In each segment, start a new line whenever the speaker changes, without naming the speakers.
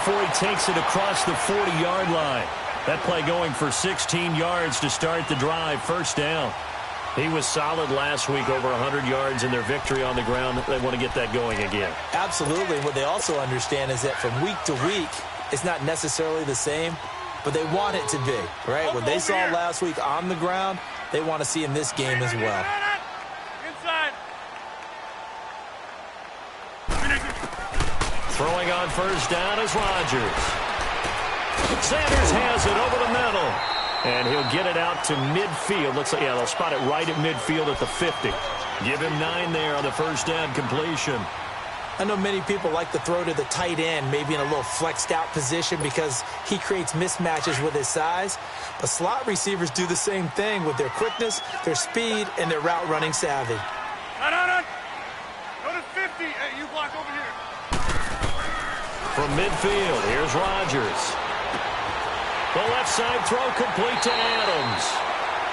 before he takes it across the 40-yard line. That play going for 16 yards to start the drive. First down. He was solid last week, over 100 yards in their victory on the ground. They want to get that going again.
Absolutely. What they also understand is that from week to week, it's not necessarily the same, but they want it to be, right? What they saw last week on the ground, they want to see in this game as well.
Inside.
Throwing on first down is Rodgers. Sanders has it over the middle. And he'll get it out to midfield. Looks like, yeah, they'll spot it right at midfield at the 50. Give him 9 there on the first down completion.
I know many people like to throw to the tight end, maybe in a little flexed out position because he creates mismatches with his size. But slot receivers do the same thing with their quickness, their speed, and their route running savvy.
No. Go to 50. Hey, you block over here.
From midfield, here's Rodgers. The left side throw complete to Adams.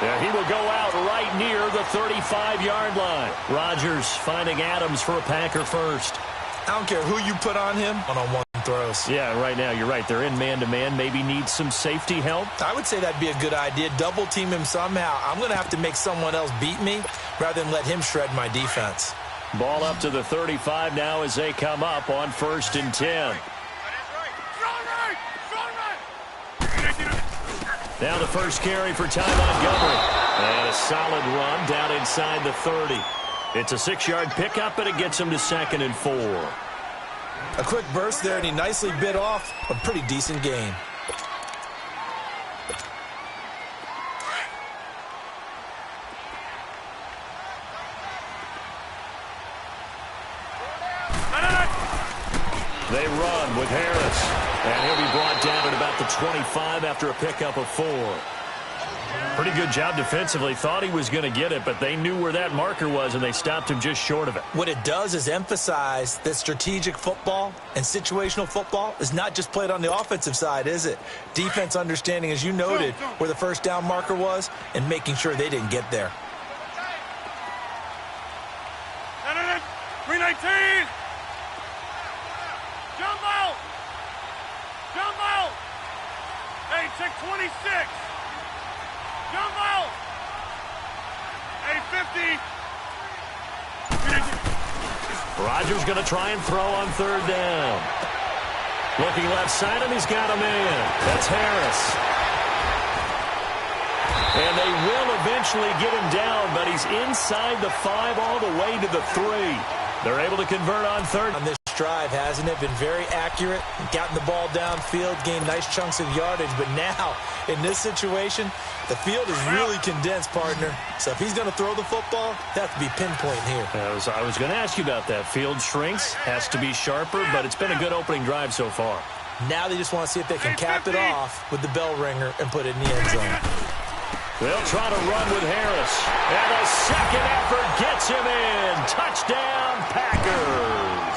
Yeah, he will go out right near the 35-yard line. Rodgers finding Adams for a Packer first.
I don't care who you put on him, one-on-one throws.
Yeah, right now, you're right. They're in man-to-man. Maybe need some safety help.
I would say that'd be a good idea. Double team him somehow. I'm going to have to make someone else beat me rather than let him shred my defense.
Ball up to the 35 now as they come up on 1st and 10. Now the first carry for Ty Montgomery. And a solid run down inside the 30. It's a 6-yard pickup, and it gets him to 2nd and 4.
A quick burst there, and he nicely bit off a pretty decent gain.
They run with Harris. And he'll be brought down at about the 25 after a pickup of 4. Pretty good job defensively. Thought he was going to get it, but they knew where that marker was, and they stopped him just short of it.
What it does is emphasize that strategic football and situational football is not just played on the offensive side, is it? Defense understanding, as you noted, where the first down marker was and making sure they didn't get there.
319. Jump out. Hey, check 26. Jump out. Hey, 50.
Rodgers going to try and throw on 3rd down. Looking left side, and he's got a man. That's Harris. And they will eventually get him down, but he's inside the 5 all the way to the 3. They're able to convert on 3rd.
On this drive, hasn't it? Been very accurate, gotten the ball downfield, gained nice chunks of yardage, but now in this situation, the field is really condensed, partner. So if he's going to throw the football, that has to be pinpoint here.
I was going to ask you about that. Field shrinks, has to be sharper, but it's been a good opening drive so far.
Now they just want to see if they can cap it off with the bell ringer and put it in the end zone.
They'll try to run with Harris. And a second effort gets him in. Touchdown, Packers.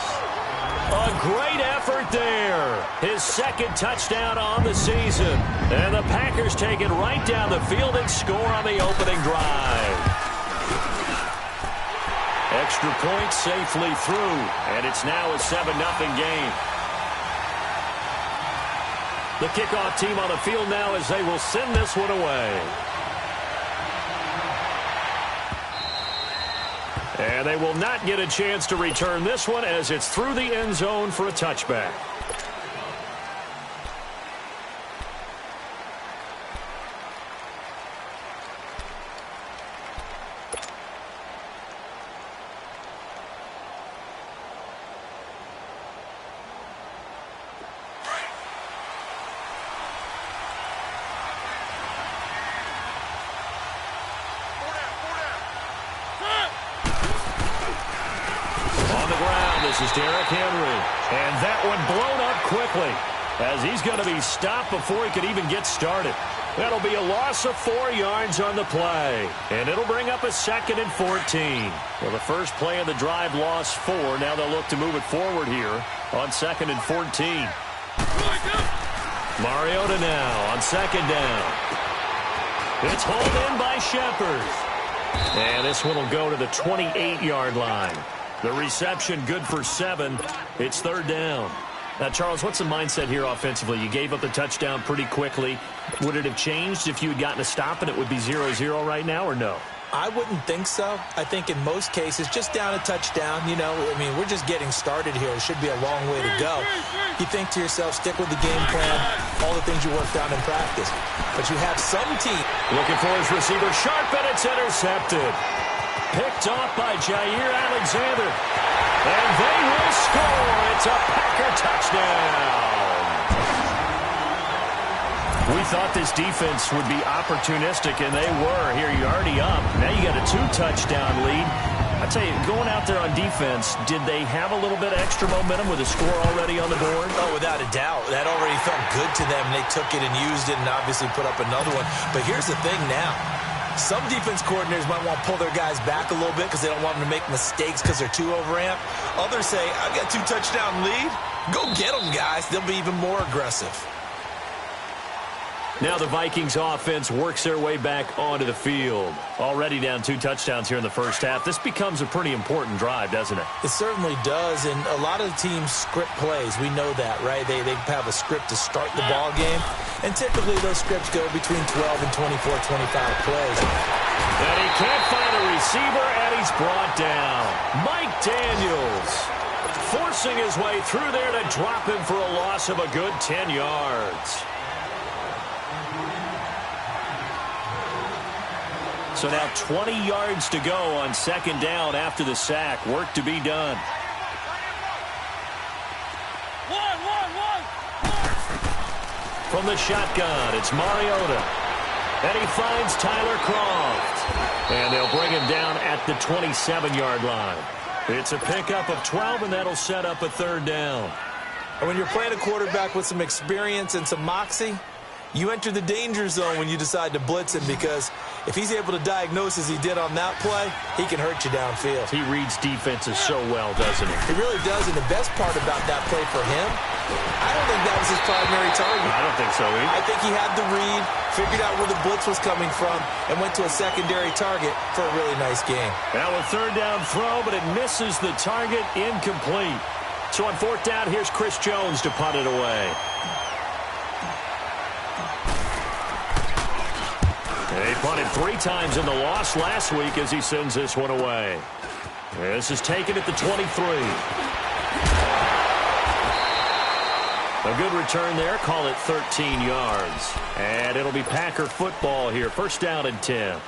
A great effort there. His 2nd touchdown on the season. And the Packers take it right down the field and score on the opening drive. Extra point safely through. And it's now a 7-0 game. The kickoff team on the field now as they will send this one away. And they will not get a chance to return this one as it's through the end zone for a touchback. This is Derrick Henry. And that one blown up quickly as he's going to be stopped before he could even get started. That'll be a loss of 4 yards on the play. And it'll bring up a 2nd and 14. Well, the first play of the drive lost 4. Now they'll look to move it forward here on 2nd and 14. Mariota now on 2nd down. It's hauled in by Shepard. And this one will go to the 28-yard line. The reception good for 7. It's 3rd down. Now, Charles, what's the mindset here offensively? You gave up the touchdown pretty quickly. Would it have changed if you had gotten a stop and it would be 0-0 right now, or no?
I wouldn't think so. I think in most cases, just down a touchdown, you know, I mean, we're just getting started here. It should be a long way to go. You think to yourself, stick with the game plan, all the things you worked on in practice. But you have some team.
Looking for his receiver, sharp, and it's intercepted. Picked off by Jair Alexander. And they will score. It's a Packer touchdown. We thought this defense would be opportunistic, and they were. Here, you're already up. Now you got a 2-touchdown lead. I tell you, going out there on defense, did they have a little bit of extra momentum with a score already on the board?
Oh, without a doubt. That already felt good to them. They took it and used it and obviously put up another one. But here's the thing now. Some defense coordinators might want to pull their guys back a little bit because they don't want them to make mistakes because they're too overamped. Others say, I've got a 2-touchdown lead. Go get them, guys. They'll be even more aggressive.
Now the Vikings offense works their way back onto the field. Already down 2 touchdowns here in the first half. This becomes a pretty important drive, doesn't it?
It certainly does, and a lot of the teams script plays. We know that, right? They have a script to start the ball game, and typically those scripts go between 12 and 24, 25 plays.
And he can't find a receiver, and he's brought down. Mike Daniels forcing his way through there to drop him for a loss of a good 10 yards. So now 20 yards to go on second down after the sack. Work to be done. From the shotgun, it's Mariota. And he finds Tyler Croft. And they'll bring him down at the 27-yard line. It's a pickup of 12, and that'll set up a third down.
And when you're playing a quarterback with some experience and some moxie, you enter the danger zone when you decide to blitz him, because if he's able to diagnose as he did on that play, he can hurt you downfield.
He reads defenses so well, doesn't he?
He really does, and the best part about that play for him, I don't think that was his primary target.
I don't think so either.
I think he had the read, figured out where the blitz was coming from, and went to a secondary target for a really nice game.
Now a third down throw, but it misses the target, incomplete. So on fourth down, here's Chris Jones to punt it away. He punted 3 times in the loss last week as he sends this one away. This is taken at the 23. A good return there. Call it 13 yards. And it'll be Packer football here. First down and 10.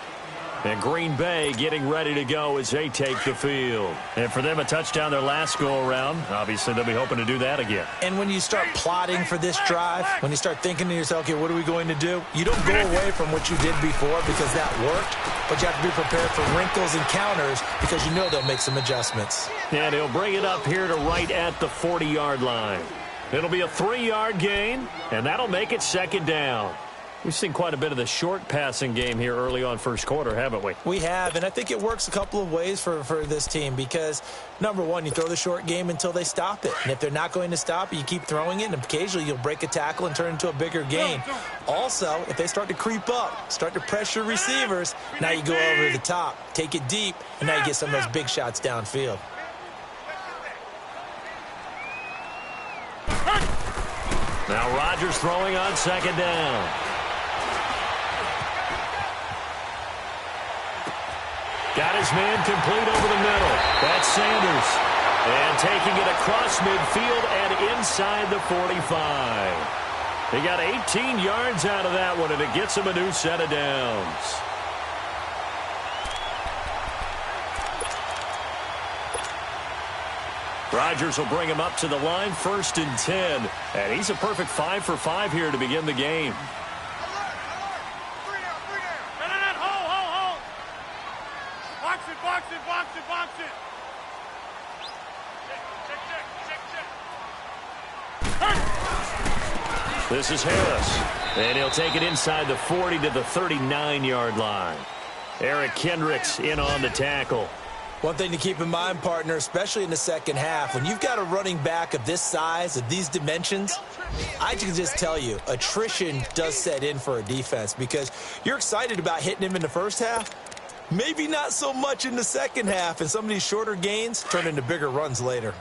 And Green Bay getting ready to go as they take the field. And for them, a touchdown their last go-around. Obviously, they'll be hoping to do that again.
And when you start plotting for this drive, when you start thinking to yourself, okay, what are we going to do? You don't go away from what you did before because that worked, but you have to be prepared for wrinkles and counters because you know they'll make some adjustments.
And he'll bring it up here to right at the 40-yard line. It'll be a 3-yard gain, and that'll make it second down. We've seen quite a bit of the short passing game here early on first quarter, haven't we?
We have, and I think it works a couple of ways for this team because, number one, you throw the short game until they stop it. And if they're not going to stop it, you keep throwing it, and occasionally you'll break a tackle and turn into a bigger gain. Also, if they start to creep up, start to pressure receivers, now you go over the top, take it deep, and now you get some of those big shots downfield.
Now Rodgers throwing on second down. Got his man complete over the middle. That's Sanders. And taking it across midfield and inside the 45. He got 18 yards out of that one, and it gets him a new set of downs. Rodgers will bring him up to the line, 1st and 10. And he's a perfect 5 for 5 here to begin the game.
Box it.
This is Harris. And he'll take it inside the 40 to the 39-yard line. Eric Kendricks in on the tackle.
One thing to keep in mind, partner, especially in the second half, when you've got a running back of this size, of these dimensions, I can just tell you, attrition does set in for a defense because you're excited about hitting him in the first half. Maybe not so much in the second half, and some of these shorter gains turn into bigger runs later.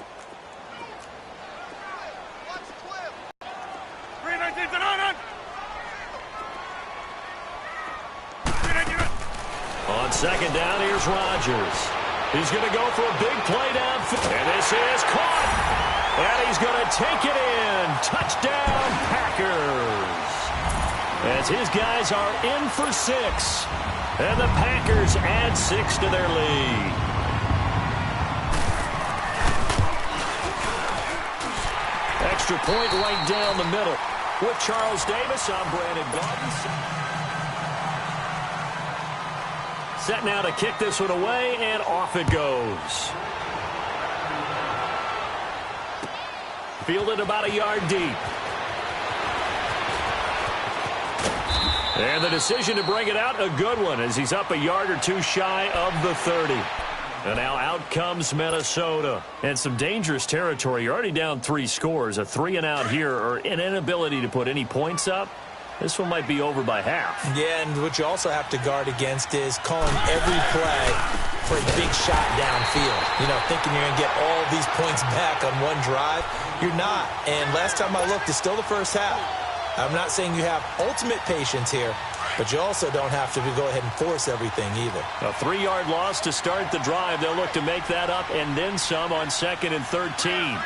On second down, here's Rodgers. He's going to go for a big play downfield. And this is caught. And he's going to take it in. Touchdown, Packers. As his guys are in for 6. And the Packers add 6 to their lead. Extra point right down the middle. With Charles Davis, I'm Brandon Gaudin. Set now to kick this one away, and off it goes. Fielded about a yard deep. And the decision to bring it out, a good one, as he's up a yard or two shy of the 30. And now out comes Minnesota. And some dangerous territory. You're already down 3 scores. A 3-and-out here, or an inability to put any points up. This one might be over by half. Yeah, and what you also have to guard against is calling every play for a big shot downfield. You know, thinking you're going to get all these points back on one drive. You're not. And last time I looked, it's still the first half. I'm not saying you have ultimate patience here, but you also don't have to go ahead and force everything either. A 3-yard loss to start the drive. They'll look to make that up and then some on 2nd and 13.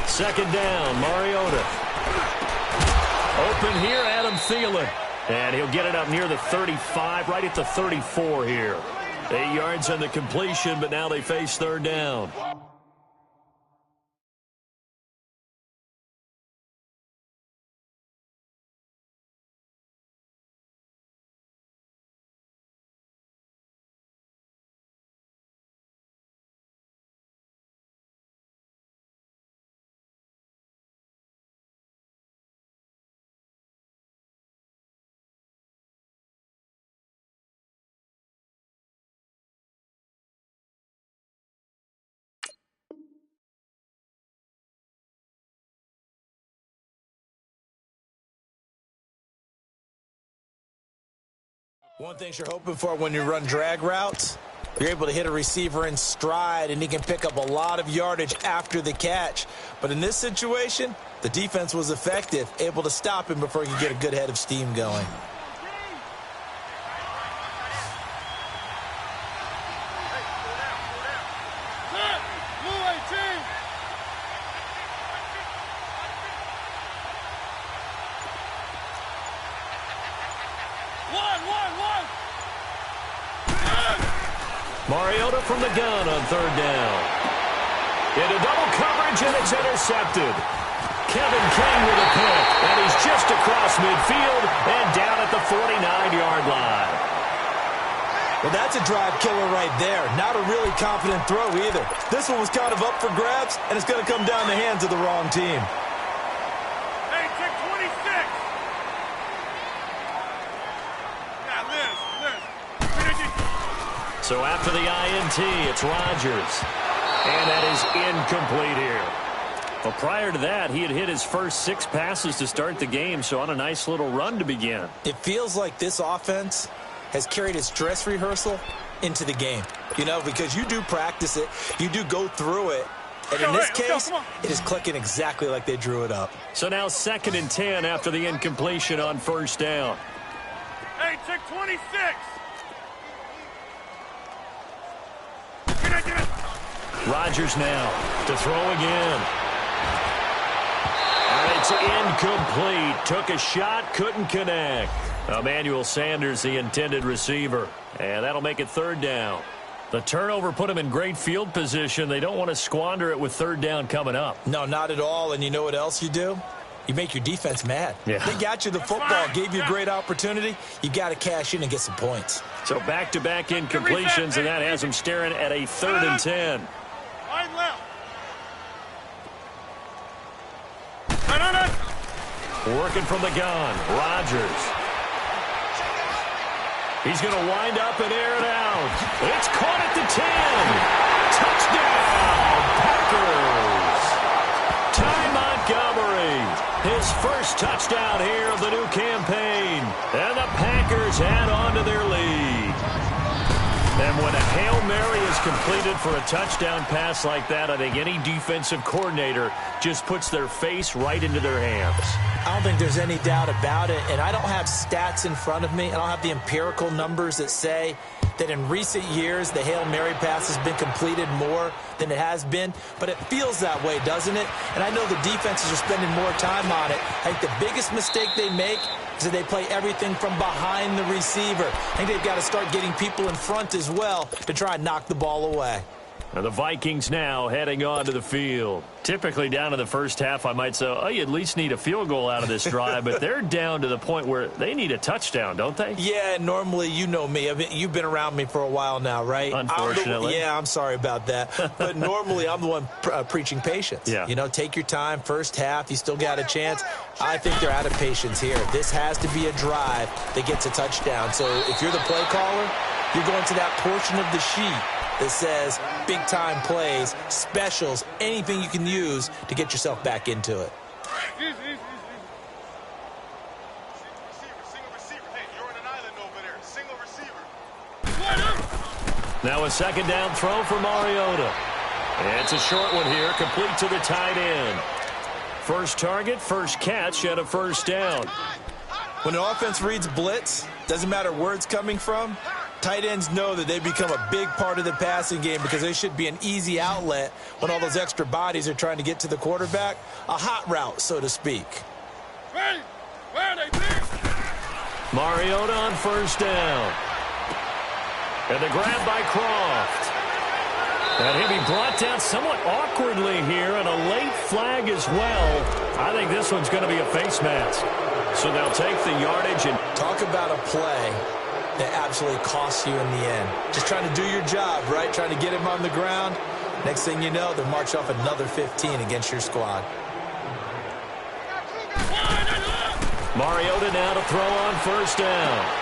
Second down, Mariota. Open here, Adam Thielen. And he'll get it up near the 35, right at the 34 here. 8 yards on the completion, but now they face third down. One thing you're hoping for when you run drag routes, you're able to hit a receiver in stride, and he can pick up a lot of yardage after the catch. But in this situation, the defense was effective, able to stop him before he could get a good head of steam going. Mariota from the gun on third down. Into double coverage, and it's intercepted. Kevin King with a pick, and he's just across midfield and down at the 49-yard line. Well, that's a drive killer right there. Not a really confident throw either. This one was kind of up for grabs, and it's going to come down the hands of the wrong team.
Hey, check 26. Yeah, Liz.
So after the INT, it's Rodgers. And that is incomplete here. Well, prior to that, he had hit his first 6 passes to start the game, so on a nice little run to begin. It feels like this offense has carried its dress rehearsal into the game. You know, because you do practice it, you do go through it, and in this case, it is clicking exactly like they drew it up. So now 2nd and 10 after the incompletion on first down.
Hey, check 26.
Rodgers now to throw again. And it's incomplete. Took a shot, couldn't connect. Emmanuel Sanders, the intended receiver. And that'll make it third down. The turnover put them in great field position. They don't want to squander it with third down coming up. No, not at all. And you know what else you do? You make your defense mad. Yeah. They got you the football, gave you a great opportunity. You got to cash in and get some points. So back-to-back incompletions, and that has them staring at a 3rd and 10.
Line left.
Working from the gun, Rodgers. He's going to wind up and air it out. It's caught at the 10. Touchdown, Packers. Ty Montgomery, his first touchdown here of the new campaign. And the Packers add on to their lead. And when a Hail Mary is completed for a touchdown pass like that. I think any defensive coordinator just puts their face right into their hands.
I don't think there's any doubt about it, and I don't have stats in front of me. I don't have the empirical numbers that say that in recent years the Hail Mary pass has been completed more than it has been, but it feels that way, doesn't it? And I know the defenses are spending more time on it. I think the biggest mistake they make is that they play everything from behind the receiver. I think they've got to start getting people in front as well to try and knock the ball away.
And the Vikings now heading onto the field. Typically down in the first half, I might say, oh, you at least need a field goal out of this drive, but they're down to the point where they need a touchdown, don't they?
Yeah, normally, you know me. I mean, you've been around me for a while now, right?
Unfortunately.
I'm sorry about that. But normally, I'm the one preaching patience.
Yeah.
You know, take your time. First half, you still got a chance. I think they're out of patience here. This has to be a drive that gets a touchdown. So if you're the play caller, you're going to that portion of the sheet that says big-time plays, specials, anything you can use to get yourself back into it.
Now a second down throw for Mariota. It's a short one here, complete to the tight end. First target, first catch, and a first down.
When the offense reads blitz, doesn't matter where it's coming from, tight ends know that they become a big part of the passing game because they should be an easy outlet when all those extra bodies are trying to get to the quarterback. A hot route, so to speak.
Mariota on first down. And the grab by Croft. And he'll be brought down somewhat awkwardly here, and a late flag as well. I think this one's going to be a face mask. So they'll take the yardage and
talk about a play that absolutely costs you in the end. Just trying to do your job, right? Trying to get him on the ground. Next thing you know, they'll march off another 15 against your squad.
Mariota now to throw on first down.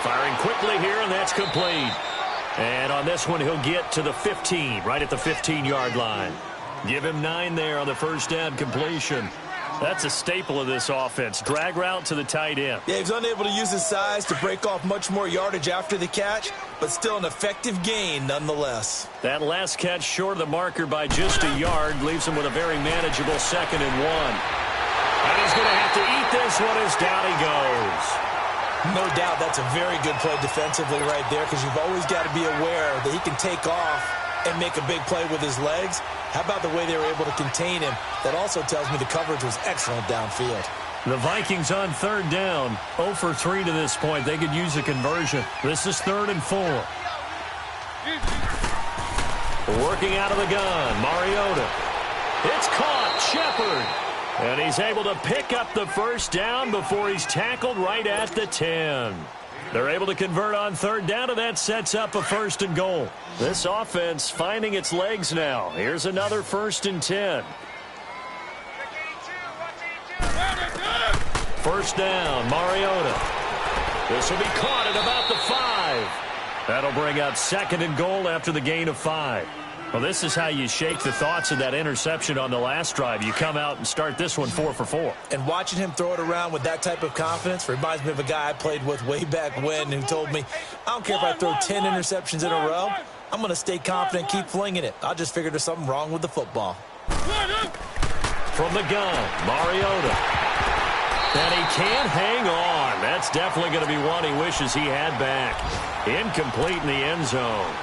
Firing quickly here, and that's complete. And on this one, he'll get to the 15, right at the 15-yard line. Give him 9 there on the first down completion. That's a staple of this offense. Drag route to the tight end.
Yeah, he's unable to use his size to break off much more yardage after the catch, but still an effective gain nonetheless.
That last catch short of the marker by just a yard leaves him with a very manageable 2nd and 1. And he's going to have to eat this one as down he goes.
No doubt that's a very good play defensively right there because you've always got to be aware that he can take off and make a big play with his legs. How about the way they were able to contain him? That also tells me the coverage was excellent downfield.
The Vikings on third down, 0 for 3 to this point. They could use a conversion. This is 3rd and 4. Working out of the gun, Mariota. It's caught, Shepard. And he's able to pick up the first down before he's tackled right at the 10. They're able to convert on third down, and that sets up a 1st and goal. This offense finding its legs now. Here's another 1st and 10. First down, Mariota. This will be caught at about the 5. That'll bring up 2nd and goal after the gain of 5. Well, this is how you shake the thoughts of that interception on the last drive. You come out and start this one 4 for 4.
And watching him throw it around with that type of confidence reminds me of a guy I played with way back when who told me, I don't care if I throw 10 interceptions in a row. I'm going to stay confident, keep flinging it. I just figured there's something wrong with the football.
From the gun, Mariota. And he can't hang on. That's definitely going to be one he wishes he had back. Incomplete in the end zone.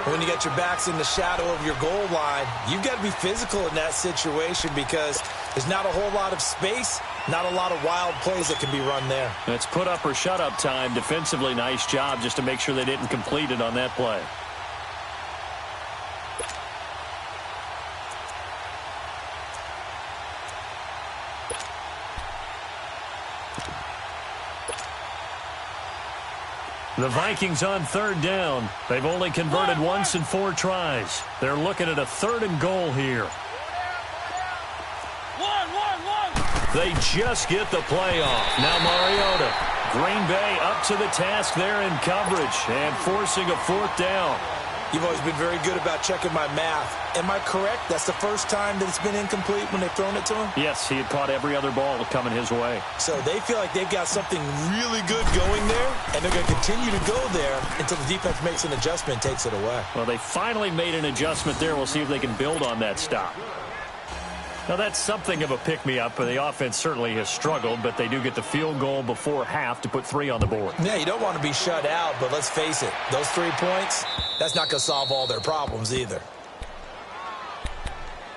When you got your backs in the shadow of your goal line, you've got to be physical in that situation because there's not a whole lot of space, not a lot of wild plays that can be run there.
It's put up or shut up time. Defensively, nice job just to make sure they didn't complete it on that play. The Vikings on third down. They've only converted once in 4 tries. They're looking at a 3rd and goal here. They just get the play off. Now Mariota. Green Bay up to the task there in coverage and forcing a 4th down.
You've always been very good about checking my math. Am I correct? That's the first time that it's been incomplete when they've thrown it to him?
Yes, he had caught every other ball coming his way.
So they feel like they've got something really good going there, and they're going to continue to go there until the defense makes an adjustment and takes it away.
Well, they finally made an adjustment there. We'll see if they can build on that stop. Now, that's something of a pick-me-up. The offense certainly has struggled, but they do get the field goal before half to put 3 on the board.
Yeah, you don't want to be shut out, but let's face it, those 3 points, that's not going to solve all their problems either.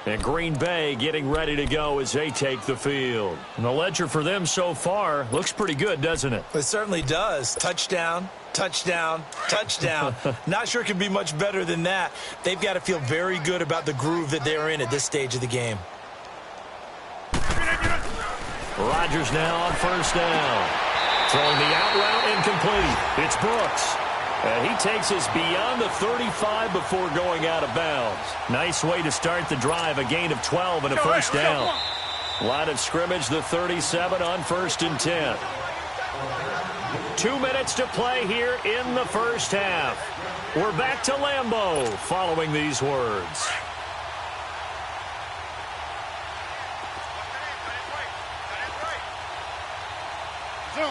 And Green Bay getting ready to go as they take the field. And the ledger for them so far looks pretty good, doesn't it?
It certainly does. Touchdown, touchdown, touchdown. Not sure it can be much better than that. They've got to feel very good about the groove that they're in at this stage of the game.
Rodgers now on first down. Throwing the out route incomplete. It's Brooks. And he takes us beyond the 35 before going out of bounds. Nice way to start the drive. A gain of 12 and a first down. Line of scrimmage, the 37 on 1st and 10. 2 minutes to play here in the first half. We're back to Lambeau following these words.
Zoom.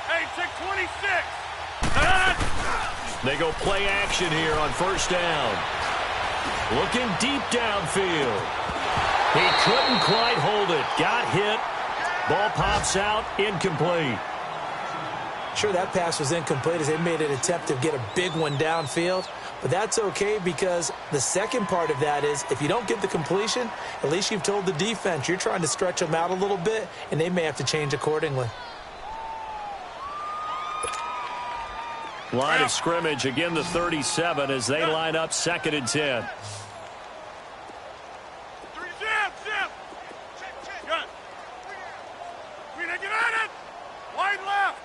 Hey, check 26.
They go play action here on first down. Looking deep downfield. He couldn't quite hold it. Got hit. Ball pops out. Incomplete.
Sure, that pass was incomplete as they made an attempt to get a big one downfield. But that's okay because the second part of that is if you don't get the completion, at least you've told the defense you're trying to stretch them out a little bit, and they may have to change accordingly.
Line of scrimmage, again the 37 as they line up 2nd and 10.
Zip. Good. Get at it. Wide left.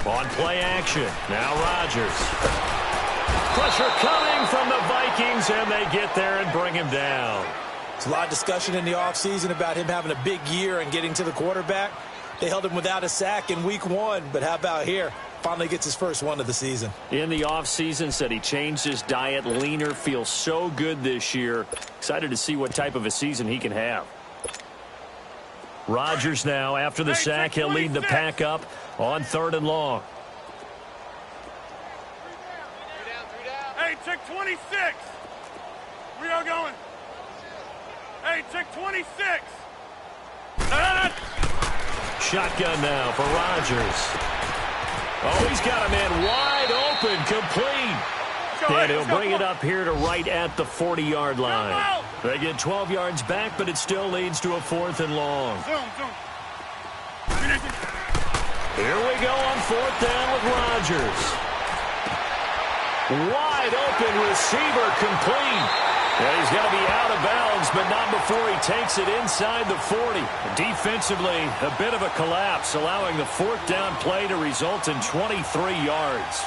On play action. Now Rodgers. Pressure coming from the Vikings, and they get there and bring him down.
There's a lot of discussion in the offseason about him having a big year and getting to the quarterback. They held him without a sack in week 1, but how about here? Finally gets his first one of the season.
In the offseason, said he changed his diet, leaner, feels so good this year. Excited to see what type of a season he can have. Rodgers now, after the sack, he'll lead the pack up on 3rd and long.
Hey, check 26. We are going. Hey, check 26.
Shotgun now for Rodgers. Oh, he's got a man wide open, complete. And he'll bring it up here to right at the 40-yard line. They get 12 yards back, but it still leads to a 4th and long. Here we go on 4th down with Rodgers. Wide open receiver, complete. And he's going to be out of bounds, but not before he takes it inside the 40. Defensively, a bit of a collapse, allowing the 4th down play to result in 23 yards.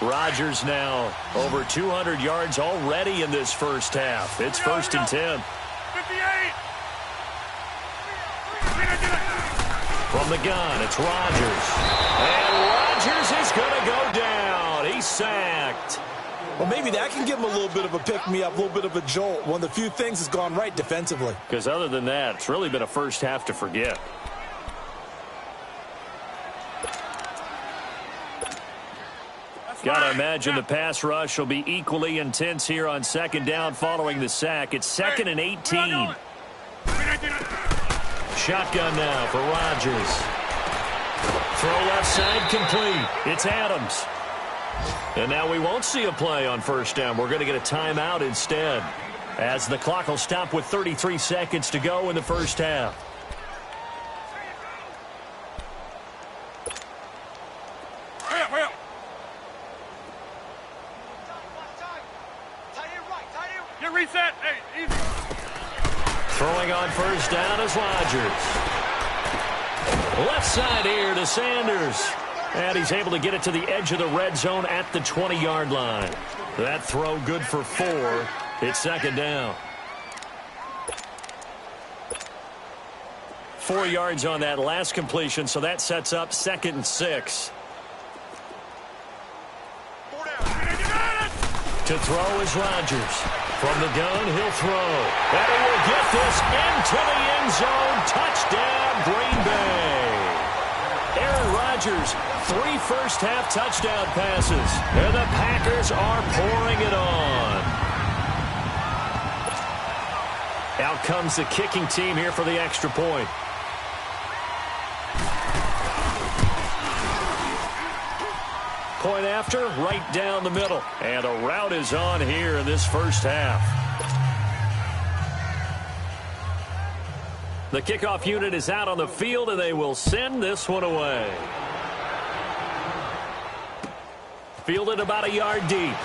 Rodgers now over 200 yards already in this first half. It's 1st and 10.
58.
From the gun, it's Rodgers. And Rodgers is going to go down. He's sacked.
Well, maybe that can give him a little bit of a pick-me-up, a little bit of a jolt. One of the few things has gone right defensively.
Because other than that, it's really been a first half to forget. Got to imagine the pass rush will be equally intense here on 2nd down following the sack. It's 2nd and 18. Shotgun now for Rodgers. Throw left side complete. It's Adams. And now we won't see a play on 1st down. We're going to get a timeout instead, as the clock will stop with 33 seconds to go in the first half.
Get reset. Hey, easy.
Throwing on 1st down is Rodgers. Left side here to Sanders. And he's able to get it to the edge of the red zone at the 20-yard line. That throw good for 4. It's second down. 4 yards on that last completion, so that sets up 2nd and 6. To throw is Rodgers. From the gun, he'll throw. And he will get this into the end zone. Touchdown, Green Bay. Aaron Rodgers, 3 first-half touchdown passes. And the Packers are pouring it on. Out comes the kicking team here for the extra point. Point after, right down the middle. And a route is on here in this first half. The kickoff unit is out on the field, and they will send this one away. Fielded about a yard deep.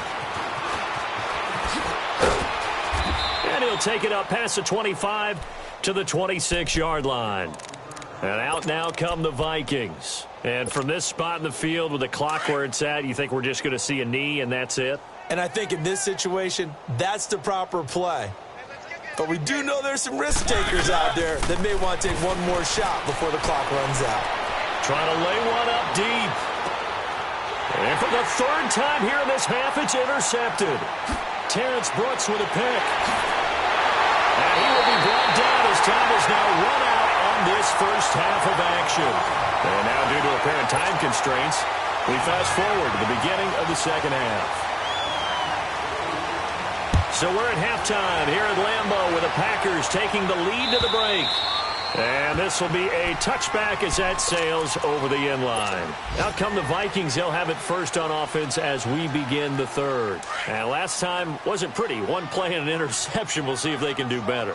And he'll take it up past the 25 to the 26-yard line. And out now come the Vikings. And from this spot in the field with the clock where it's at, you think we're just going to see a knee and that's it?
And I think in this situation, that's the proper play. But we do know there's some risk takers out there that may want to take one more shot before the clock runs out.
Trying to lay one up deep. And for the 3rd time here in this half, it's intercepted. Terrence Brooks with a pick. And he will be brought down as time is now run out on this first half of action. And now, due to apparent time constraints, we fast forward to the beginning of the second half. So we're at halftime here at Lambeau with the Packers taking the lead to the break. And this will be a touchback as that sails over the end line. Out come the Vikings. They'll have it first on offense as we begin the third. And last time wasn't pretty. One play and an interception. We'll see if they can do better.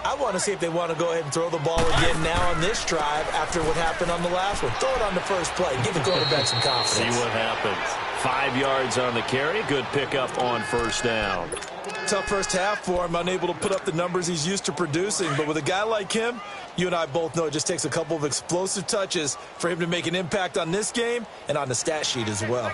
I want to see if they want to go ahead and throw the ball again now on this drive after what happened on the last one. Throw it on the first play. Give the quarterback some confidence.
See what happens. 5 yards on the carry. Good pickup on first down.
Tough first half for him. Unable to put up the numbers he's used to producing. But with a guy like him, you and I both know it just takes a couple of explosive touches for him to make an impact on this game and on the stat sheet as well.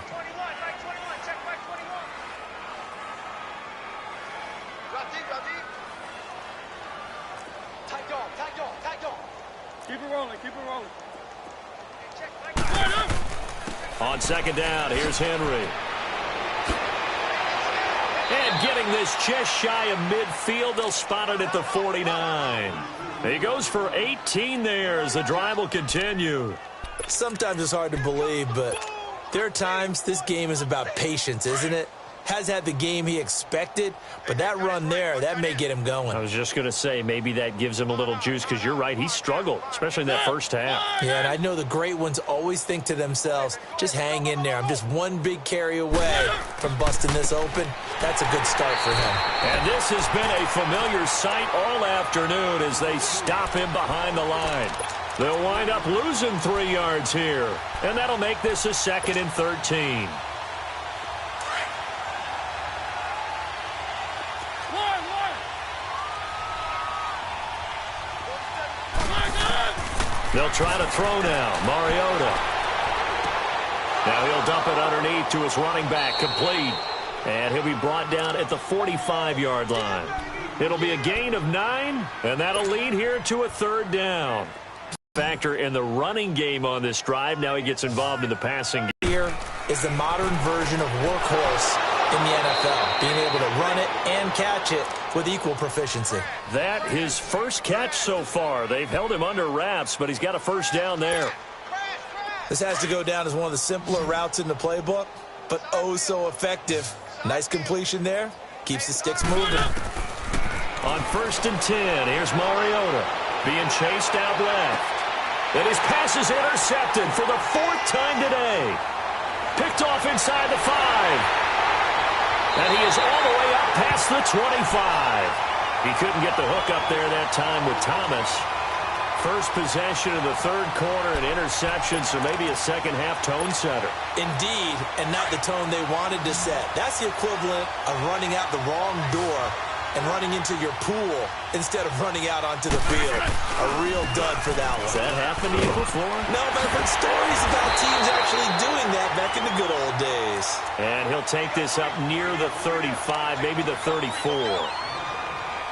On second down, here's Henry. And getting this just shy of midfield, they'll spot it at the 49. He goes for 18 there as the drive will continue.
Sometimes it's hard to believe, but there are times this game is about patience, isn't it? Has had the game he expected, but that run there, that may get him going.
I was just going to say, maybe that gives him a little juice, because you're right, he struggled, especially in that first half.
Yeah, and I know the great ones always think to themselves, just hang in there. I'm just one big carry away from busting this open. That's a good start for him.
And this has been a familiar sight all afternoon as they stop him behind the line. They'll wind up losing 3 yards here, and that'll make this a 2nd and 13. They'll try to throw now. Mariota. Now he'll dump it underneath to his running back. Complete. And he'll be brought down at the 45-yard line. It'll be a gain of 9, and that'll lead here to a 3rd down. Factor in the running game on this drive. Now he gets involved in the passing game.
Here is the modern version of workhorse in the NFL, being able to run it and catch it with equal proficiency.
That his first catch so far. They've held him under wraps, but he's got a first down there.
This has to go down as one of the simpler routes in the playbook, but oh so effective. Nice completion there. Keeps the sticks moving.
On 1st and 10, here's Mariota being chased out left. And his pass is intercepted for the 4th time today. Picked off inside the 5. And he is all the way up past the 25. He couldn't get the hook up there that time with Thomas. First possession of the 3rd quarter, an interception, so maybe a second-half tone setter.
Indeed, and not the tone they wanted to set. That's the equivalent of running out the wrong door and running into your pool instead of running out onto the field. A real dud for that one.
Has that happened to you before?
No, but I've heard stories about teams actually doing that back in the good old days.
And he'll take this up near the 35, maybe the 34.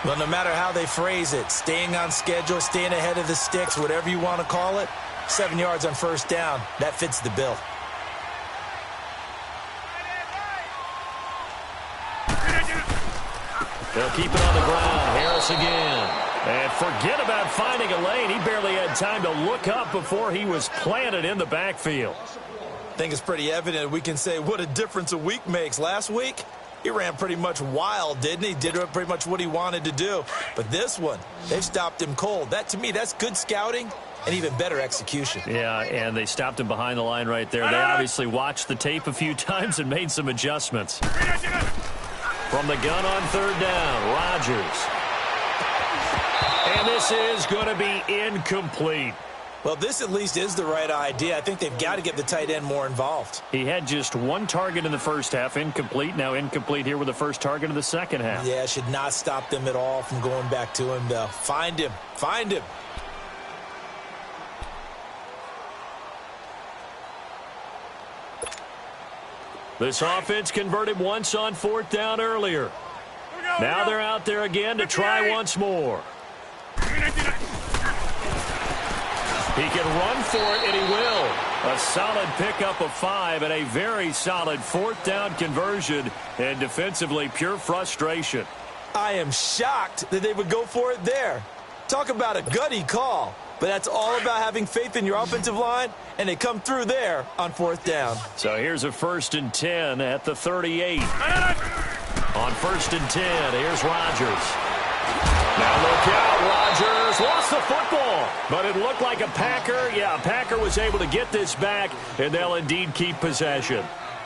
Well, no matter how they phrase it, staying on schedule, staying ahead of the sticks, whatever you want to call it, 7 yards on first down, that fits the bill.
They'll keep it on the ground. Harris again. And forget about finding a lane. He barely had time to look up before he was planted in the backfield.
I think it's pretty evident we can say what a difference a week makes. Last week, he ran pretty much wild, didn't he? Did pretty much what he wanted to do. But this one, they've stopped him cold. That, to me, that's good scouting and even better execution.
Yeah, and they stopped him behind the line right there. They obviously watched the tape a few times and made some adjustments. From the gun on third down, Rodgers. And this is going to be incomplete.
Well, this at least is the right idea. I think they've got to get the tight end more involved.
He had just one target in the first half, incomplete. Now incomplete here with the first target of the second half.
Yeah, should not stop them at all from going back to him, though. Find him. Find him.
This offense converted once on fourth down earlier. Now they're out there again to try once more. He can run for it, and he will. A solid pickup of 5 and a very solid fourth down conversion, and defensively pure frustration.
I am shocked that they would go for it there. Talk about a gutty call. But that's all about having faith in your offensive line, and they come through there on fourth down.
So here's a 1st and 10 at the 38. On 1st and 10, here's Rodgers. Now look out, Rodgers lost the football, but it looked like a Packer. Yeah, a Packer was able to get this back, and they'll indeed keep possession.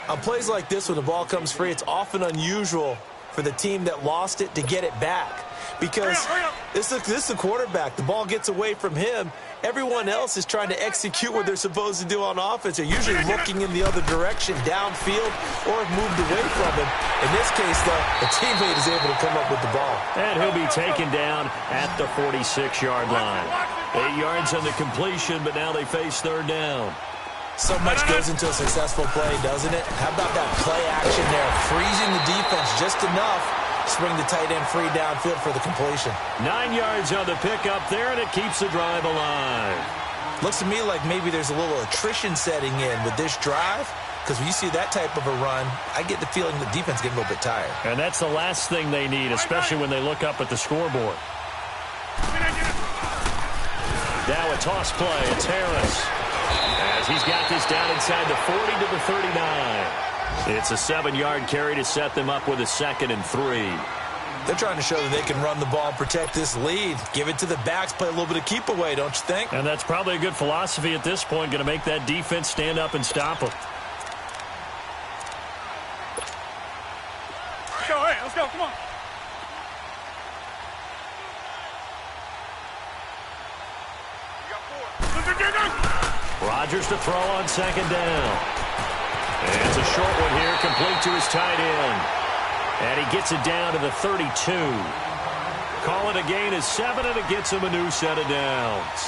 On plays like this, when the ball comes free, it's often unusual for the team that lost it to get it back. Because this is the quarterback. The ball gets away from him. Everyone else is trying to execute what they're supposed to do on offense. They're usually looking in the other direction, downfield, or have moved away from him. In this case, though, the teammate is able to come up with the ball.
And he'll be taken down at the 46-yard line. 8 yards on the completion, but now they face third down.
So much goes into a successful play, doesn't it? How about that play action there? Freezing the defense just enough. Swing the tight end free downfield for the completion.
9 yards on the pickup there, and it keeps the drive alive.
Looks to me like maybe there's a little attrition setting in with this drive, because when you see that type of a run, I get the feeling the defense getting a little bit tired.
And that's the last thing they need, especially when they look up at the scoreboard. Now a toss play. It's Harris. As he's got this down inside the 40 to the 39. It's a 7-yard carry to set them up with a 2nd and 3.
They're trying to show that they can run the ball and protect this lead. Give it to the backs, play a little bit of keep away, don't you think?
And that's probably a good philosophy at this point, going to make that defense stand up and stop them.
Let's go, hey, let's go, come on.
Rodgers to throw on 2nd down. And it's a short one here, complete to his tight end. And he gets it down to the 32. Call it a gain of 7, and it gets him a new set of downs.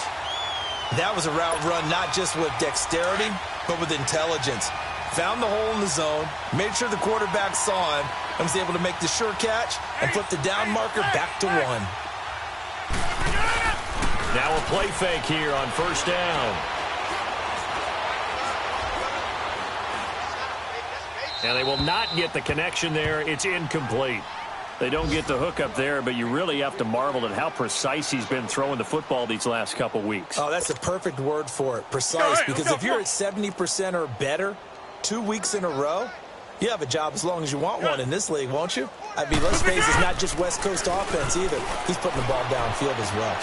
That was a route run not just with dexterity, but with intelligence. Found the hole in the zone, made sure the quarterback saw him, and was able to make the sure catch and flip the down marker back to 1.
Now a play fake here on 1st down. And they will not get the connection there. It's incomplete. They don't get the hook up there, but you really have to marvel at how precise he's been throwing the football these last couple weeks.
Oh, that's the perfect word for it, precise, because if you're at 70% or better 2 weeks in a row, you have a job as long as you want one in this league, won't you? I mean, let's face it, it's not just West Coast offense either. He's putting the ball downfield as well.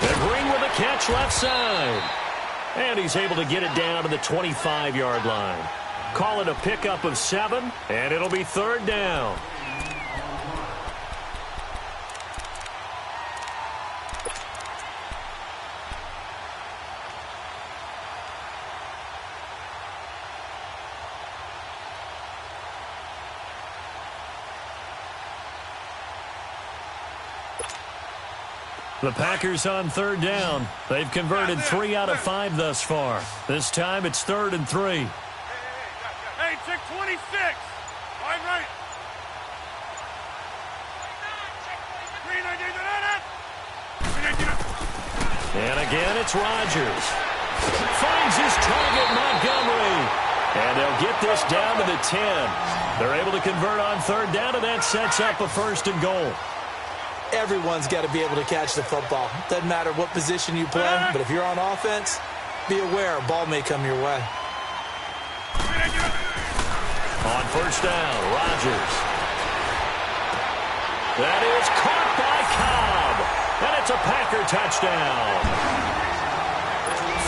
And Green with a catch left side. And he's able to get it down to the 25-yard line. Call it a pickup of 7, and it'll be 3rd down. The Packers on third down. They've converted 3 out of 5 thus far. This time it's 3rd and 3.
Hey, check 26. Wide right.
And again, it's Rodgers. Finds his target, Montgomery. And they'll get this down to the 10. They're able to convert on third down, and that sets up a 1st and goal.
Everyone's got to be able to catch the football. Doesn't matter what position you play, but if you're on offense, be aware a ball may come your way.
On 1st down, Rodgers. That is caught by Cobb. And it's a Packer touchdown.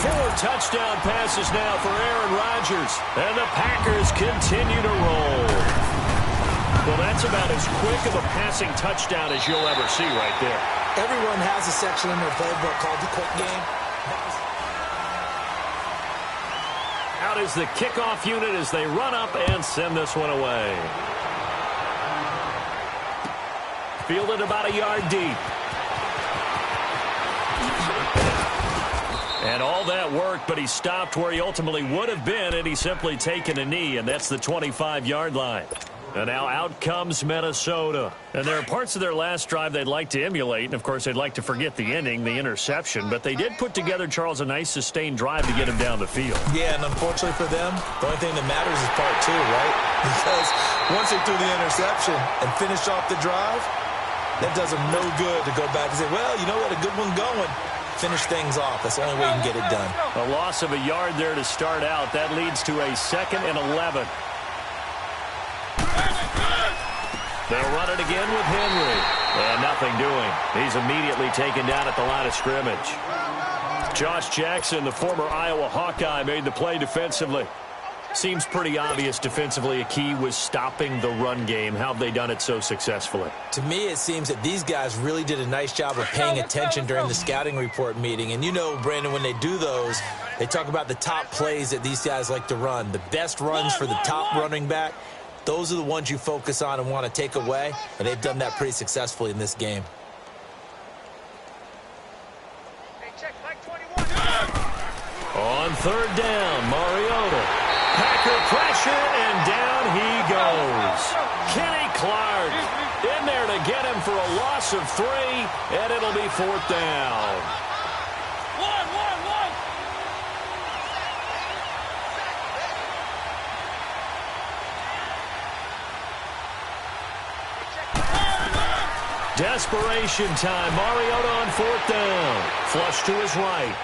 4 touchdown passes now for Aaron Rodgers. And the Packers continue to roll. Well, that's about as quick of a passing touchdown as you'll ever see right there.
Everyone has a section in their playbook called the quick game.
Out is the kickoff unit as they run up and send this one away. Fielded about a yard deep. And all that worked, but he stopped where he ultimately would have been, and he's simply taken a knee, and that's the 25-yard line. And now out comes Minnesota. And there are parts of their last drive they'd like to emulate, and of course they'd like to forget the ending, the interception, but they did put together, Charles, a nice sustained drive to get him down the field.
Yeah, and unfortunately for them, the only thing that matters is part 2, right? Because once they threw the interception and finished off the drive, that does them no good to go back and say, well, you know what, a good one going. Finish things off. That's the only way you can get it done.
A loss of a yard there to start out. That leads to a 2nd and 11. They'll run it again with Henry. And nothing doing. He's immediately taken down at the line of scrimmage. Josh Jackson, the former Iowa Hawkeye, made the play defensively. Seems pretty obvious defensively a key was stopping the run game. How have they done it so successfully?
To me, it seems that these guys really did a nice job of paying attention during the scouting report meeting. And you know, Brandon, when they do those, they talk about the top plays that these guys like to run. The best runs for the top running back, those are the ones you focus on and want to take away. And they've done that pretty successfully in this game.
On third down, Mariota. Packer pressure, and down he goes. Kenny Clark in there to get him for a loss of 3, and it'll be 4th down.
One.
Desperation time. Mariota on 4th down. Flush to his right.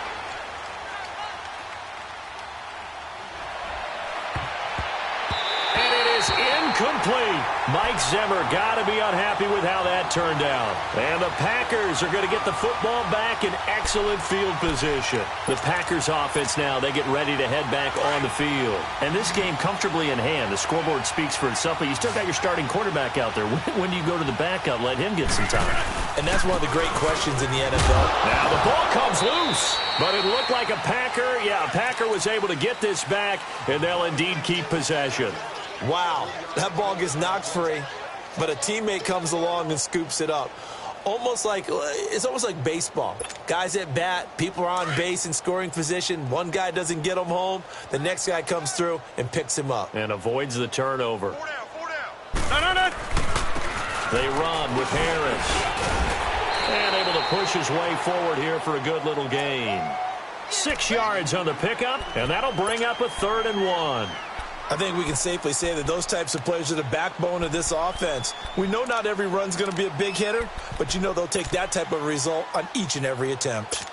Incomplete. Mike Zimmer got to be unhappy with how that turned out. And the Packers are going to get the football back in excellent field position. The Packers offense now, they get ready to head back on the field. And this game comfortably in hand. The scoreboard speaks for itself, but you still got your starting quarterback out there. When do you go to the backup? Let him get some time.
And that's one of the great questions in the NFL.
Now the ball comes loose, but it looked like a Packer. Yeah, a Packer was able to get this back, and they'll indeed keep possession.
Wow, that ball gets knocked free, but a teammate comes along and scoops it up. It's almost like baseball. Guys at bat, people are on base in scoring position. One guy doesn't get him home. The next guy comes through and picks him up.
And avoids the turnover.
4 down. No.
They run with Harris. And able to push his way forward here for a good little gain. 6 yards on the pickup, and that'll bring up a 3rd and 1.
I think we can safely say that those types of players are the backbone of this offense. We know not every run's going to be a big hitter, but you know they'll take that type of result on each and every attempt.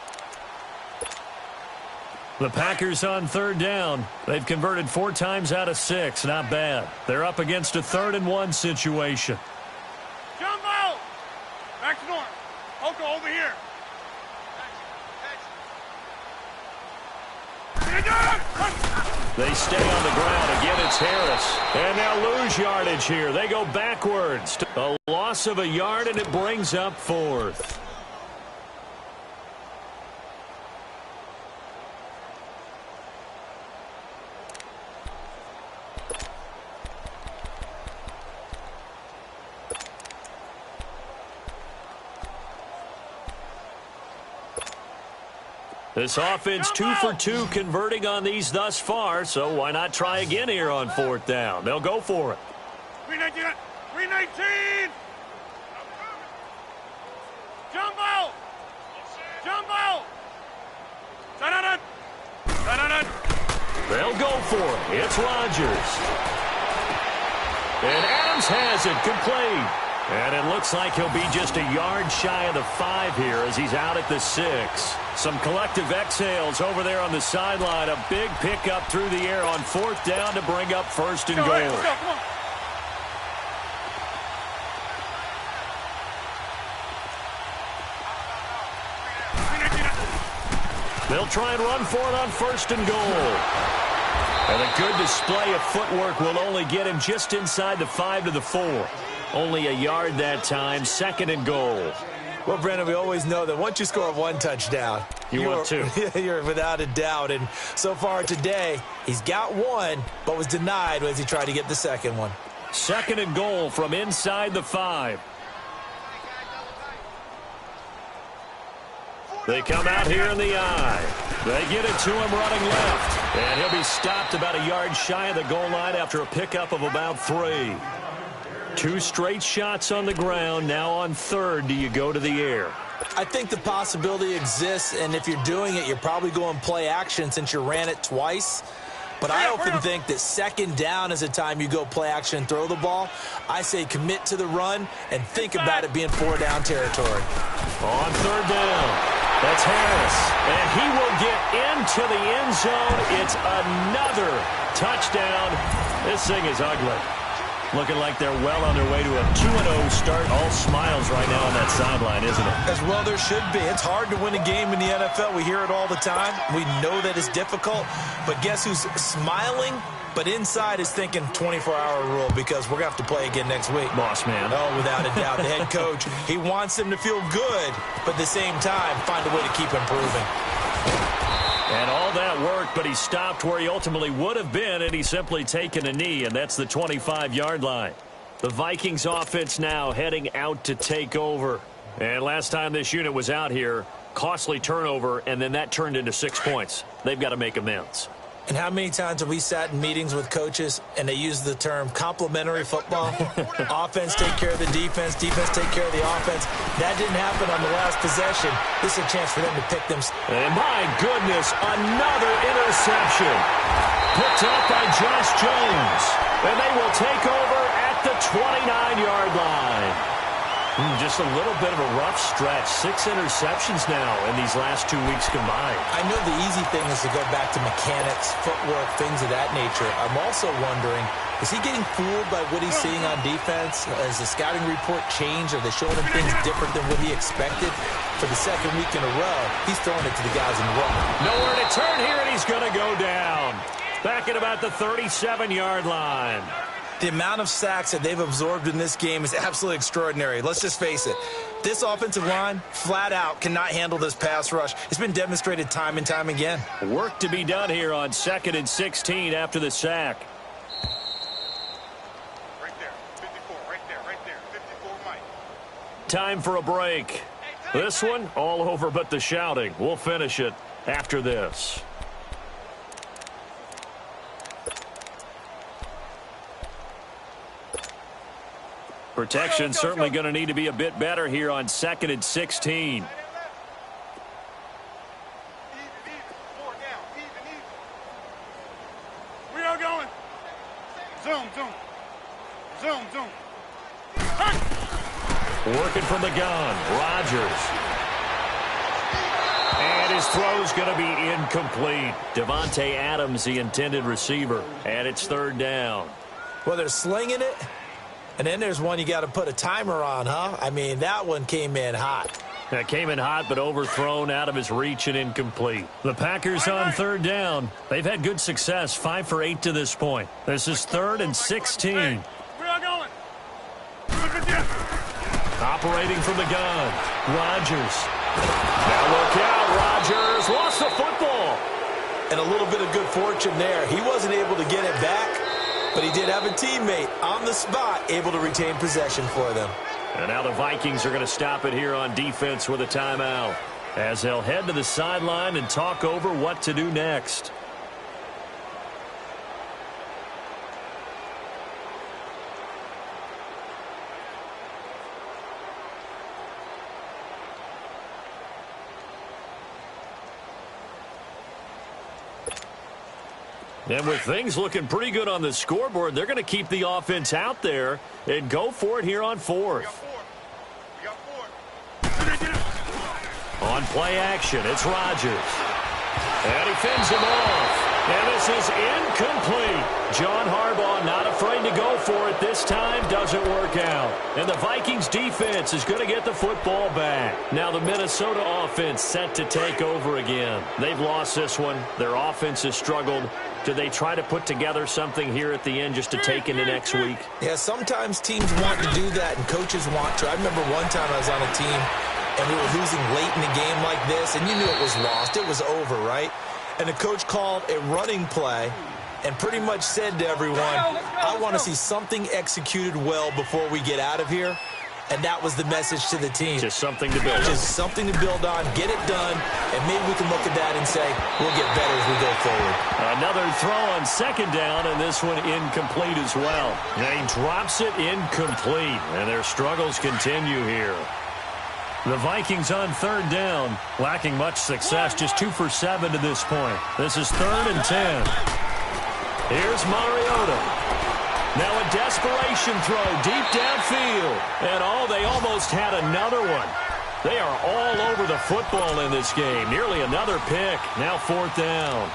The Packers on third down. They've converted 4 times out of 6. Not bad. They're up against a 3rd and 1 situation.
Jumbo! Back to north. Oko, over here.
They stay on the ground. Again, it's Harris. And they'll lose yardage here. They go backwards. A loss of a yard, and it brings up 4th. This offense 2 for 2 converting on these thus far, so why not try again here on 4th down? They'll go for it.
319! Jumbo! Jumbo! Da-da-da! Da-da-da!
They'll go for it. It's Rodgers. And Adams has it complete. And it looks like he'll be just a yard shy of the 5 here as he's out at the 6. Some collective exhales over there on the sideline. A big pickup through the air on 4th down to bring up 1st and goal.
Let's go, come on.
They'll try and run for it on 1st and goal. And a good display of footwork will only get him just inside the 5 to the 4. Only a yard that time, 2nd and goal.
Well, Brandon, we always know that once you score 1 touchdown,
you're 2.
You're without a doubt. And so far today, he's got 1, but was denied as he tried to get the 2nd one.
2nd and goal from inside the 5. They come out here in the eye. They get it to him running left. And he'll be stopped about a yard shy of the goal line after a pickup of about 3. 2 straight shots on the ground. Now on 3rd, do you go to the air?
I think the possibility exists, and if you're doing it, you're probably going play action since you ran it twice. But I often think that 2nd down is the time you go play action and throw the ball. I say commit to the run and think about it being 4 down territory.
On 3rd down, that's Harris. And he will get into the end zone. It's another touchdown. This thing is ugly. Looking like they're well on their way to a 2-0 start. All smiles right now on that sideline, isn't it?
As well there should be. It's hard to win a game in the NFL. We hear it all the time. We know that it's difficult. But guess who's smiling? But inside is thinking 24-hour rule because we're going to have to play again next week.
Boss man.
Oh, without a doubt. The head coach, he wants them to feel good, but at the same time, find a way to keep improving.
And all that work, but he stopped where he ultimately would have been, and he's simply taken a knee, and that's the 25-yard line. The Vikings offense now heading out to take over. And last time this unit was out here, costly turnover, and then that turned into 6 points. They've got to make amends.
And how many times have we sat in meetings with coaches and they use the term complementary football? Offense take care of the defense, defense take care of the offense. That didn't happen on the last possession. This is a chance for them to pick them.
And my goodness, another interception. Picked up by Josh Jones. And they will take over at the 29-yard line. Just a little bit of a rough stretch. 6 interceptions now in these last 2 weeks combined.
I know the easy thing is to go back to mechanics, footwork, things of that nature. I'm also wondering, is he getting fooled by what he's seeing on defense? Has the scouting report changed? Are they showing him things different than what he expected? For the 2nd week in a row, he's throwing it to the guys in the row.
Nowhere to turn here, and he's going to go down. Back at about the 37-yard line.
The amount of sacks that they've absorbed in this game is absolutely extraordinary. Let's just face it. This offensive line, flat out, cannot handle this pass rush. It's been demonstrated time and time again.
Work to be done here on 2nd and 16 after the sack.
Right there. 54, right there. 54, Mike.
Time for a break. This one, all over but the shouting. We'll finish it after this. Protection certainly going to need to be a bit better here on 2nd and 16.
We are going. Zoom.
Working from the gun, Rodgers. And his throw's going to be incomplete. Devontae Adams, the intended receiver. And it's 3rd down.
Well, they're slinging it. And then there's one you got to put a timer on, huh? I mean, that one came in hot.
That came in hot, but overthrown, out of his reach, and incomplete. The Packers on 3rd down. They've had good success, 5 for 8 to this point. This is 3rd and 16.
We are going.
Operating from the gun, Rodgers. Now look out, Rodgers lost the football.
And a little bit of good fortune there. He wasn't able to get it back, but he did have a teammate on the spot able to retain possession for them.
And now the Vikings are going to stop it here on defense with a timeout. as they'll head to the sideline and talk over what to do next. And with things looking pretty good on the scoreboard, they're going to keep the offense out there and go for it here on fourth. On play action, it's Rodgers. And he fends him off. And this is incomplete. John Harbaugh not afraid to go for it this time. Doesn't work out. And the Vikings defense is going to get the football back. Now the Minnesota offense set to take over again. They've lost this one. Their offense has struggled. Do they try to put together something here at the end just to take into next week?
Yeah, sometimes teams want to do that and coaches want to. I remember one time I was on a team and we were losing late in a game like this, and you knew it was lost. It was over, right? And the coach called a running play and pretty much said to everyone, I want to see something executed well before we get out of here. And that was the message to the team.
Just something to build on.
Just something to build on, get it done, and maybe we can look at that and say, we'll get better as we go forward.
Another throw on second down, and this one incomplete as well. And he drops it incomplete, and their struggles continue here. The Vikings on third down, lacking much success, just 2 for 7 to this point. This is 3rd and 10. Here's Mariota. Now a desperation throw deep downfield. And they almost had another one. They are all over the football in this game. Nearly another pick. Now 4th down.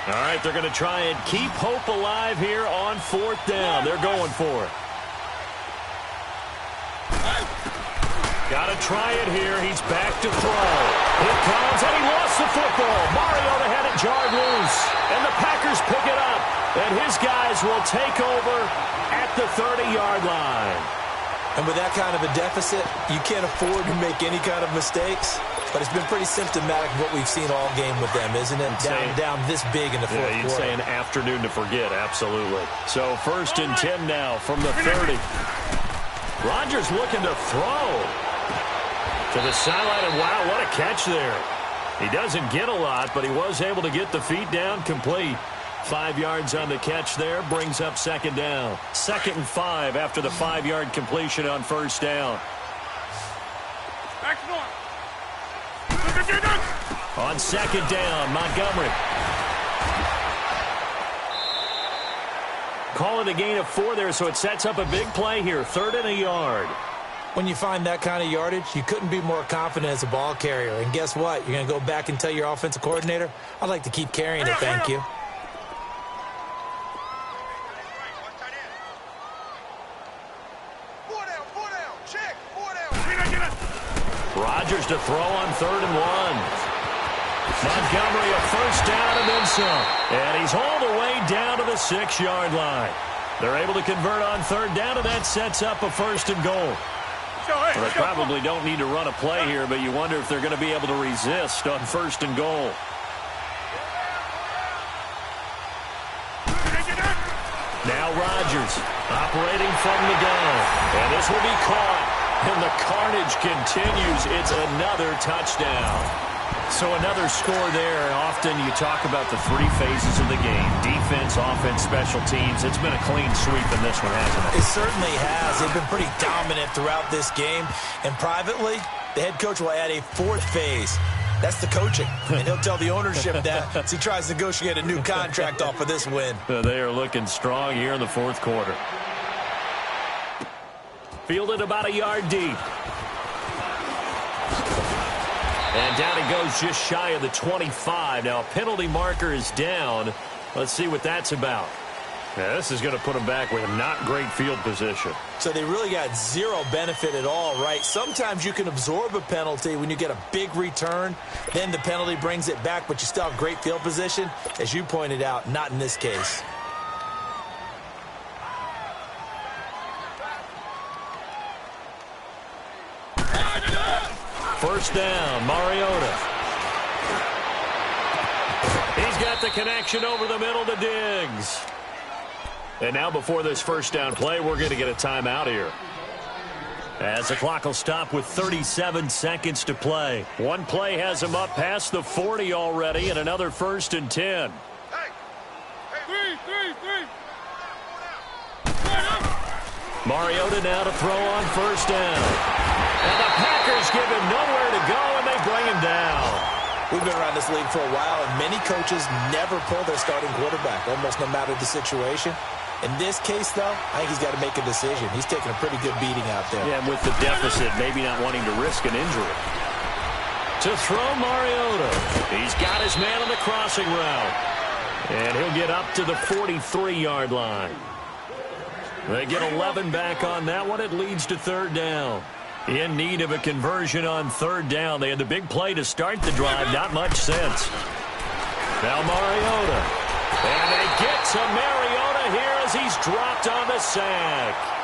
All right, they're going to try and keep hope alive here on 4th down. They're going for it. Got to try it here. He's back to throw. Here comes, and he lost the football. Mariota had it jarred loose, and the Packers pick it up. And his guys will take over at the 30-yard line.
And with that kind of a deficit, you can't afford to make any kind of mistakes. But it's been pretty symptomatic of what we've seen all game with them, isn't it? Down this big in the fourth quarter.
You'd say an afternoon to forget, absolutely. So 1st and 10 now from the 30. Rodgers looking to throw to the sideline, and wow, what a catch there. He doesn't get a lot, but he was able to get the feet down complete. 5 yards on the catch there, brings up 2nd down. 2nd and 5 after the 5-yard completion on 1st down. On 2nd down, Montgomery. Call it a gain of 4 there, so it sets up a big play here. 3rd and a yard.
When you find that kind of yardage, you couldn't be more confident as a ball carrier. And guess what? You're going to go back and tell your offensive coordinator, I'd like to keep carrying it, thank you.
Rodgers to throw on 3rd and 1. Montgomery a 1st down and then some. And he's all the way down to the 6-yard line. They're able to convert on 3rd down, and that sets up a 1st and goal. Well, they probably don't need to run a play here, but you wonder if they're going to be able to resist on 1st and goal. Now Rodgers operating from the gun. And this will be caught. And the carnage continues. It's another touchdown. So another score there. Often you talk about the 3 phases of the game. Defense, offense, special teams. It's been a clean sweep in this one, hasn't it?
It certainly has. They've been pretty dominant throughout this game. And privately, the head coach will add a 4th phase. That's the coaching. And he'll tell the ownership that as he tries to negotiate a new contract off of this win.
They are looking strong here in the 4th quarter. Fielded about a yard deep. And down it goes just shy of the 25. Now a penalty marker is down. Let's see what that's about. Yeah, this is going to put them back with not great field position.
So they really got 0 benefit at all, right? Sometimes you can absorb a penalty when you get a big return. Then the penalty brings it back, but you still have great field position. As you pointed out, not in this case.
First down, Mariota. He's got the connection over the middle to Diggs. And now before this first down play, we're going to get a timeout here. As the clock will stop with 37 seconds to play. One play has him up past the 40 already, and another 1st and 10. Mariota now to throw on 1st down. And the Packers give him nowhere to go, and they bring him down.
We've been around this league for a while, and many coaches never pull their starting quarterback, almost no matter the situation. In this case, though, I think he's got to make a decision. He's taking a pretty good beating out there.
Yeah, and with the deficit, maybe not wanting to risk an injury. To throw Mariota. He's got his man on the crossing route. And he'll get up to the 43-yard line. They get 11 back on that one. It leads to 3rd down. In need of a conversion on 3rd down. They had the big play to start the drive. Not much sense. Now Mariota. And they get to Mariota here as he's dropped on the sack.